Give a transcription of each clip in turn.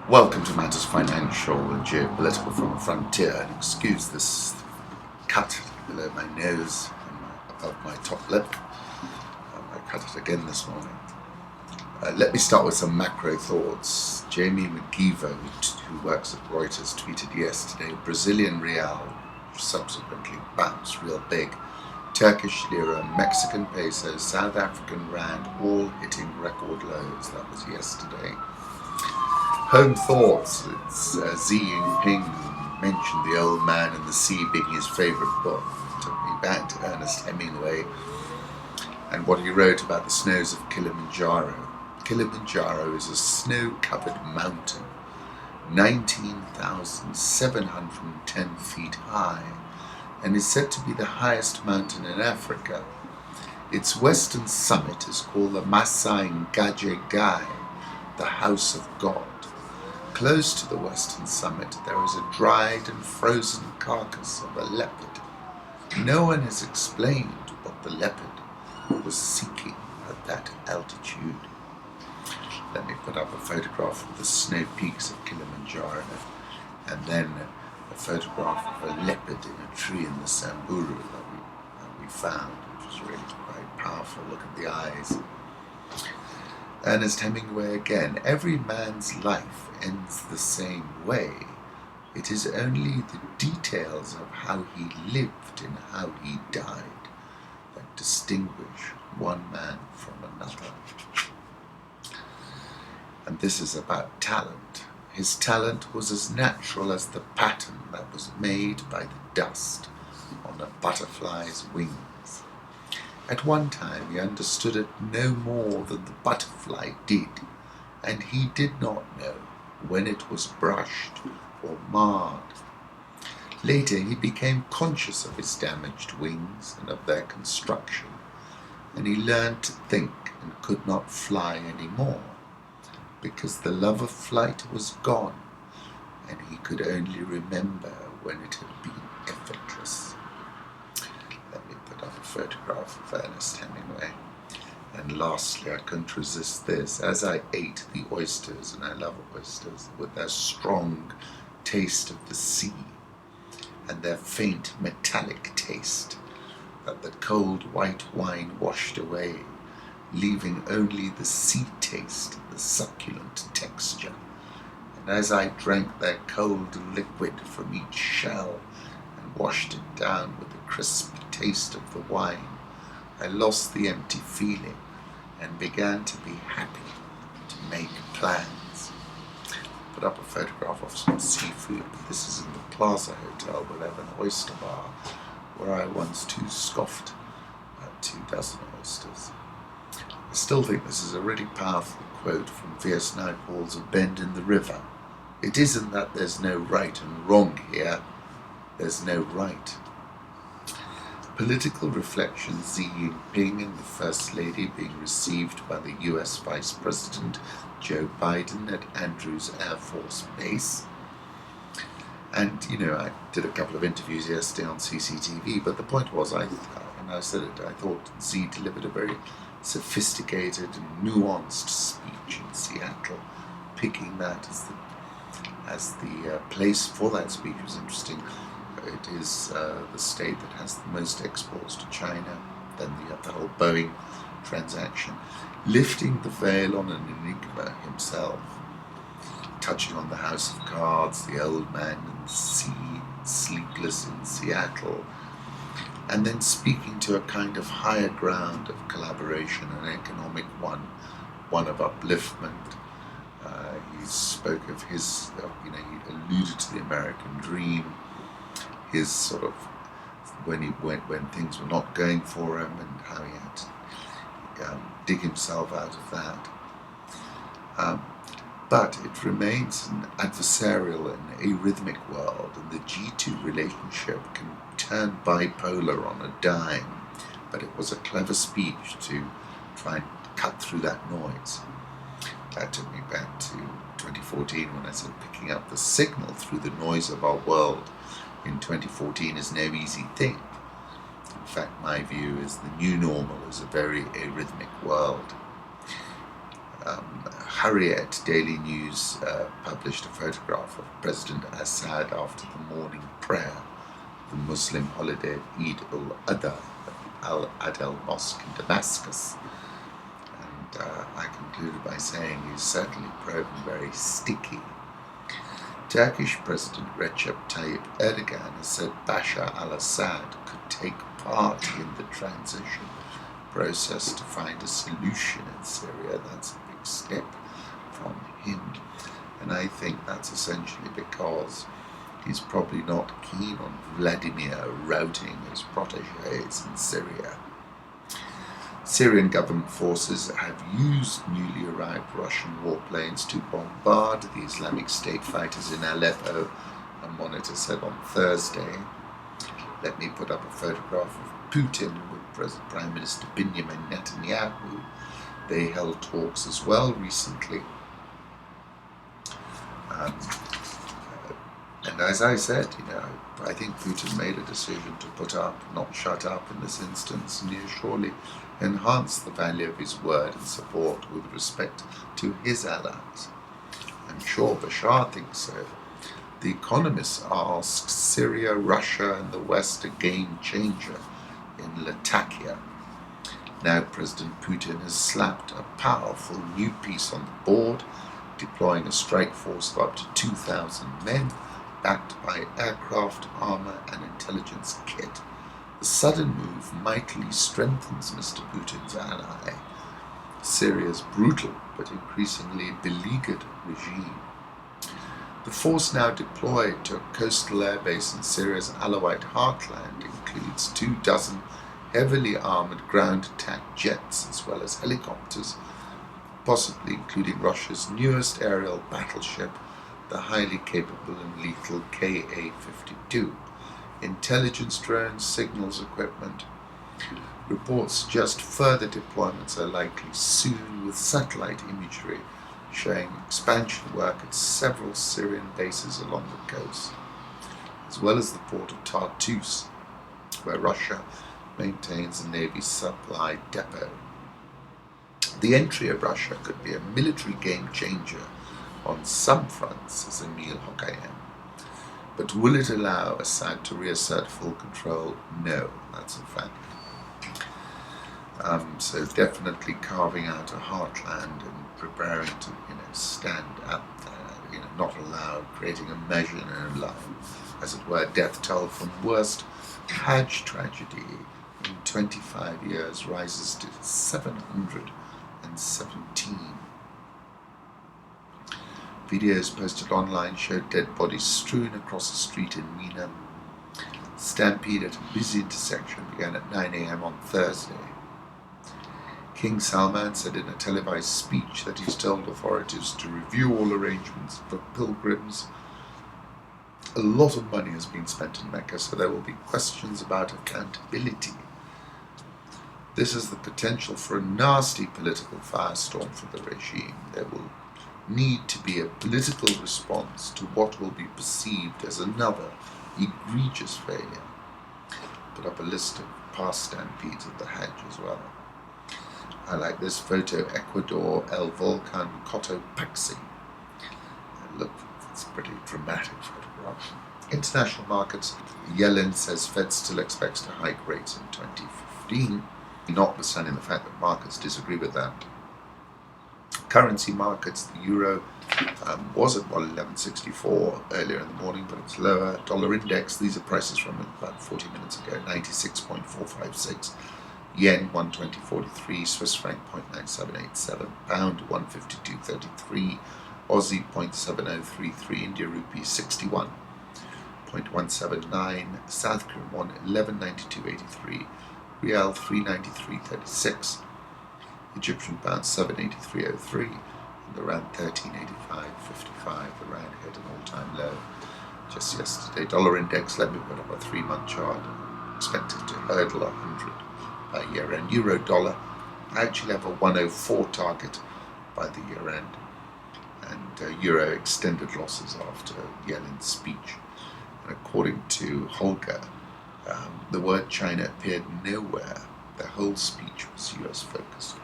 Welcome to Matters Financial and Geopolitical from the Frontier. And excuse this cut below my nose and above my top lip. I cut it again this morning. Let me start with some macro thoughts. Jamie McGeever, who works at Reuters, tweeted yesterday, Brazilian real subsequently bounced real big. Turkish lira, Mexican peso, South African rand, all hitting record lows. That was yesterday. Home thoughts. It's Xi Jinping mentioned The Old Man and the Sea being his favourite book. It took me back to Ernest Hemingway and what he wrote about the snows of Kilimanjaro. Kilimanjaro is a snow-covered mountain, 19,710 feet high, and is said to be the highest mountain in Africa. Its western summit is called the Masai Gai, the House of God. Close to the western summit there is a dried and frozen carcass of a leopard. No one has explained what the leopard was seeking at that altitude. Let me put up a photograph of the snow peaks of Kilimanjaro and then a photograph of a leopard in a tree in the Samburu that we found, which was really quite powerful. Look at the eyes. Ernest Hemingway again, every man's life ends the same way. It is only the details of how he lived and how he died that distinguish one man from another. And this is about talent. His talent was as natural as the pattern that was made by the dust on a butterfly's wings. At one time he understood it no more than the butterfly did, and he did not know when it was brushed or marred. Later he became conscious of his damaged wings and of their construction, and he learned to think and could not fly any more, because the love of flight was gone, and he could only remember when it had been effortless. Let me put up a photograph of Ernest Hemingway. And lastly, I couldn't resist this. As I ate the oysters, and I love oysters, with their strong taste of the sea and their faint metallic taste that the cold white wine washed away, leaving only the sea taste and the succulent texture. And as I drank their cold liquid from each shell and washed it down with the crisp taste of the wine, I lost the empty feeling and began to be happy to make plans. Put up a photograph of some seafood. This is in the Plaza Hotel, where they have an oyster bar, where I once too scoffed at 24 oysters. I still think this is a really powerful quote from V.S. Naipaul's A Bend in the River. It isn't that there's no right and wrong here, there's no right. Political reflections. Xi Jinping and the First Lady being received by the US Vice President Joe Biden at Andrews Air Force Base. And, I did a couple of interviews yesterday on CCTV, but the point was, I thought Xi delivered a very sophisticated and nuanced speech in Seattle. Picking that as the place for that speech was interesting. It is the state that has the most exports to China. Then you have the whole Boeing transaction. Lifting the veil on an enigma himself, touching on the House of Cards, the Old Man and the Sea, Sleepless in Seattle, and then speaking to a kind of higher ground of collaboration, an economic one of upliftment. He spoke of his, he alluded to the American dream, his sort of when things were not going for him and how he had to dig himself out of that. But it remains an adversarial and arrhythmic world, and the G2 relationship can turn bipolar on a dime. But it was a clever speech to try and cut through that noise. That took me back to 2014 when I said picking up the signal through the noise of our world in 2014 is no easy thing. In fact, my view is the new normal is a very arrhythmic world. Harriet Daily News published a photograph of President Assad after the morning prayer, the Muslim holiday of Eid al-Adha, Al-Adel Mosque in Damascus. And I concluded by saying he's certainly proven very sticky. Turkish President Recep Tayyip Erdogan has said Bashar al-Assad could take part in the transition process to find a solution in Syria. That's a big step from him, and I think that's essentially because he's probably not keen on Vladimir routing his proteges in Syria. Syrian government forces have used newly arrived Russian warplanes to bombard the Islamic State fighters in Aleppo, a monitor said on Thursday. Let me put up a photograph of Putin with Prime Minister Benjamin Netanyahu. They held talks as well recently. And as I said, I think Putin made a decision to put up, not shut up in this instance, and he surely enhanced the value of his word and support with respect to his allies. I'm sure Bashar thinks so. The Economist asks, Syria, Russia and the West a game changer in Latakia. Now President Putin has slapped a powerful new piece on the board, deploying a strike force of up to 2,000 men, backed by aircraft, armour and intelligence kit. The sudden move mightily strengthens Mr. Putin's ally, Syria's brutal but increasingly beleaguered regime. The force now deployed to a coastal airbase in Syria's Alawite heartland includes 24 heavily armoured ground attack jets as well as helicopters, possibly including Russia's newest aerial battleship, the highly capable and lethal Ka-52, intelligence drones, signals equipment. Reports suggest further deployments are likely soon, with satellite imagery showing expansion work at several Syrian bases along the coast, as well as the port of Tartus, where Russia maintains a Navy supply depot. The entry of Russia could be a military game changer on some fronts, says Emil Hokayan. But will it allow Assad to reassert full control? No, that's a fact. So definitely carving out a heartland and preparing to, stand up there, not allow, creating a measure in line, as it were, death toll from worst Hajj tragedy in 25 years rises to 717. Videos posted online showed dead bodies strewn across the street in Mina. Stampede at a busy intersection began at 9 a.m. on Thursday. King Salman said in a televised speech that he's told authorities to review all arrangements for pilgrims. A lot of money has been spent in Mecca, so there will be questions about accountability. This is the potential for a nasty political firestorm for the regime. There will need to be a political response to what will be perceived as another egregious failure. Put up a list of past stampedes at the Hajj as well. I like this photo, Ecuador, El Volcan, Cotopaxi. Look, it's a pretty dramatic photograph. International markets, Yellen says Fed still expects to hike rates in 2015, notwithstanding the fact that markets disagree with that. Currency markets, the euro was at 111.64 earlier in the morning, but it's lower. Dollar index, these are prices from about 40 minutes ago, 96.456. Yen 120.43, Swiss franc 0.9787, pound 152.33, Aussie 0.7033, India rupee 61.179, South Korean won 1192.83, Rial 393.36, Egyptian pound 783.03, and the rand 1385.55. The rand hit an all-time low just yesterday. Dollar index, let me put up a 3-month chart, expected to hurdle 100 by year end. Euro dollar actually have a 104 target by the year end, and euro extended losses after Yellen's speech. And according to Holger, the word China appeared nowhere. The whole speech was US focused.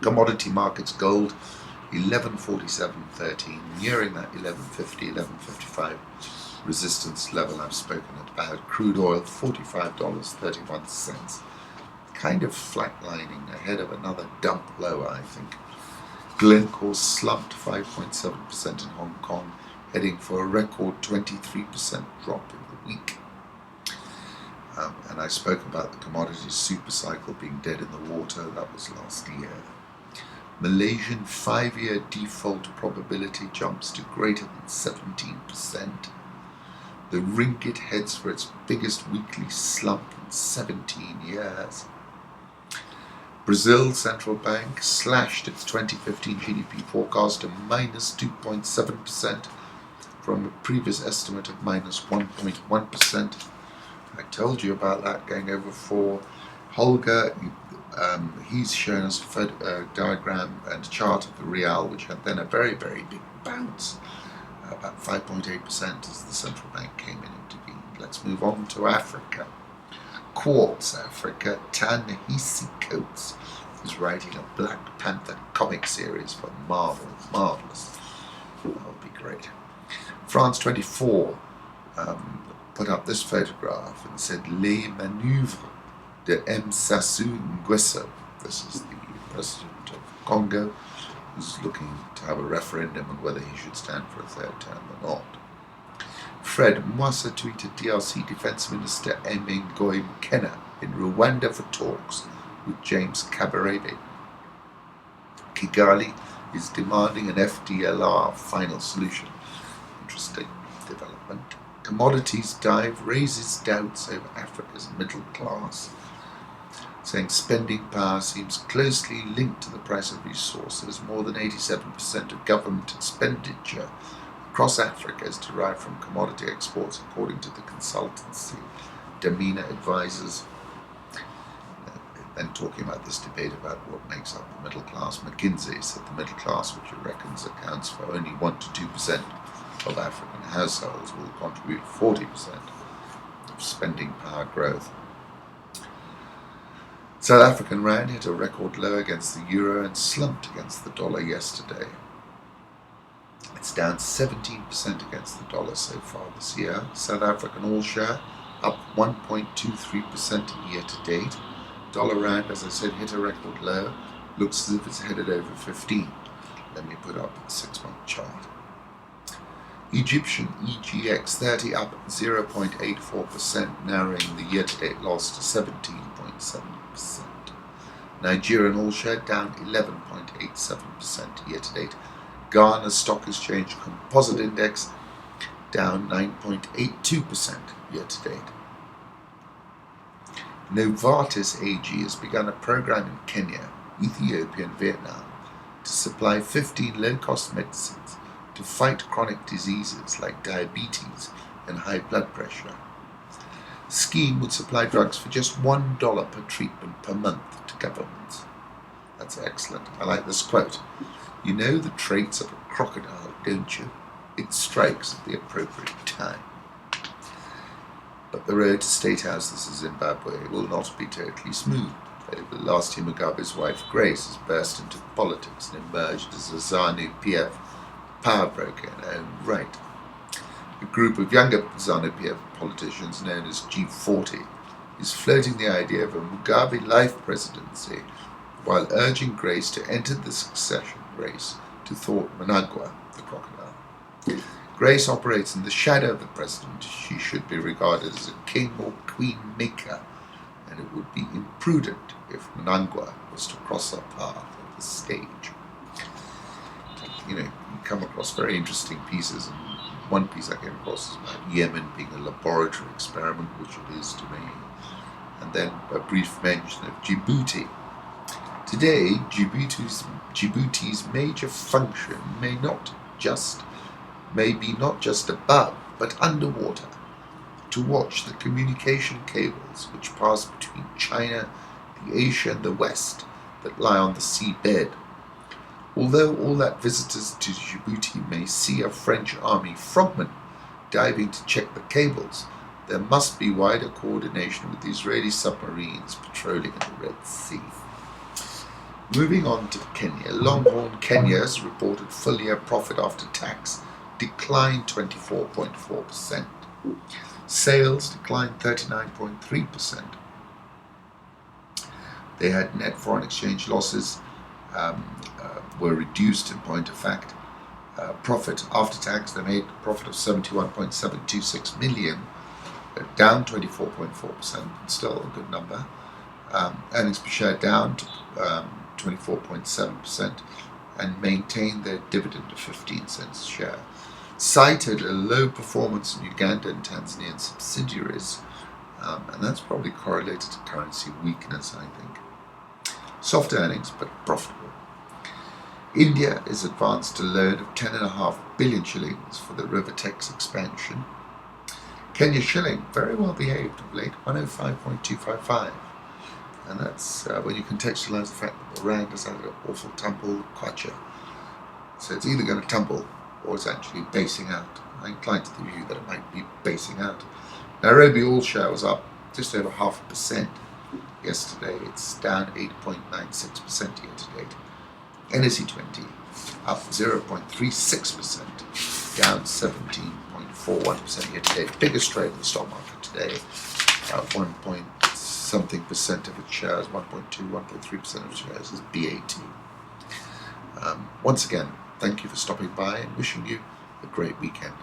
Commodity markets, gold 1147.13, nearing that 1150, 1155 resistance level I've spoken about. Crude oil, $45.31, kind of flatlining ahead of another dump lower, I think. Glencore slumped 5.7% in Hong Kong, heading for a record 23% drop in the week. And I spoke about the commodities supercycle being dead in the water. That was last year. Malaysian 5-year default probability jumps to greater than 17%. The ringgit heads for its biggest weekly slump in 17 years. Brazil's central bank slashed its 2015 GDP forecast to minus 2.7% from a previous estimate of minus 1.1%. I told you about that going over for Holger. He's shown us a diagram and chart of the real, which had then a very, very big bounce, about 5.8% as the central bank came in and intervened. Let's move on to Africa. Quartz Africa, Ta-Nehisi Coates is writing a Black Panther comic series for Marvel. Marvelous. That would be great. France 24 put up this photograph and said, Les manœuvres de M. Sassou Nguesso. This is the president of Congo, who's looking to have a referendum on whether he should stand for a third term or not. Fred Mwasa tweeted DRC Defence Minister Hemingway Mkena in Rwanda for talks with James Kabarebe. Kigali is demanding an FDLR final solution. Interesting development. Commodities dive raises doubts over Africa's middle class, saying spending power seems closely linked to the price of resources. More than 87% of government expenditure across Africa is derived from commodity exports, according to the consultancy Damina Advisors. Then talking about this debate about what makes up the middle class, McKinsey said the middle class, which it reckons accounts for only 1 to 2% of African households, will contribute 40% of spending power growth. South African rand hit a record low against the euro and slumped against the dollar yesterday. It's down 17% against the dollar so far this year. South African all-share up 1.23% year to date. Dollar rand, as I said, hit a record low. Looks as if it's headed over 15. Let me put up the 6-month chart. Egyptian EGX 30 up 0.84%, narrowing the year-to-date loss to 17.7%. Nigerian all-share down 11.87% year-to-date. Ghana Stock Exchange Composite Index down 9.82% year-to-date. Novartis AG has begun a program in Kenya, Ethiopia and Vietnam to supply 15 low-cost medicines to fight chronic diseases like diabetes and high blood pressure. The scheme would supply drugs for just $1 per treatment per month to governments. That's excellent. I like this quote. You know the traits of a crocodile, don't you? It strikes at the appropriate time. But the road to state houses in Zimbabwe will not be totally smooth. Over last year, Mugabe's wife Grace has burst into politics and emerged as a ZANU-PF power broker in her own right. A group of younger ZANU-PF politicians known as G40 is floating the idea of a Mugabe life presidency while urging Grace to enter the succession race to thwart Mnangagwa, the crocodile. Grace operates in the shadow of the president. She should be regarded as a king or queen maker, and it would be imprudent if Mnangagwa was to cross her path at the stage. You come across very interesting pieces, and one piece I came across is about Yemen being a laboratory experiment, which it is to me, and then a brief mention of Djibouti. Today, Djibouti's major function may be not just above, but underwater, to watch the communication cables which pass between China, the Asia and the West that lie on the seabed. Although all that visitors to Djibouti may see a French army frogmen diving to check the cables, there must be wider coordination with the Israeli submarines patrolling in the Red Sea. Moving on to Kenya. Longhorn Kenya's reported full year profit after tax declined 24.4%. Sales declined 39.3%. They had net foreign exchange losses were reduced in point of fact. Profit after tax, they made a profit of 71.726 million, down 24.4%, still a good number. Earnings per share down to 24.7%, and maintained their dividend of 15 cents a share. Cited a low performance in Uganda and Tanzanian subsidiaries, and that's probably correlated to currency weakness, I think. Soft earnings, but profitable. India is advanced a loan of 10.5 billion shillings for the River Tex expansion. Kenya shilling, very well behaved of late, 105.255. And that's when you contextualize the fact that the rand has had an awful tumble, kwacha. So it's either going to tumble or it's actually basing out. I incline to the view that it might be basing out. Nairobi all share was up just over 0.5% yesterday. It's down 8.96% year to date. NSE 20 up 0.36%, down 17.41% year to date. Biggest trade in the stock market today, 1 point something percent of its shares, 1.2, 1.3% of its shares is BAT. Once again, thank you for stopping by and wishing you a great weekend.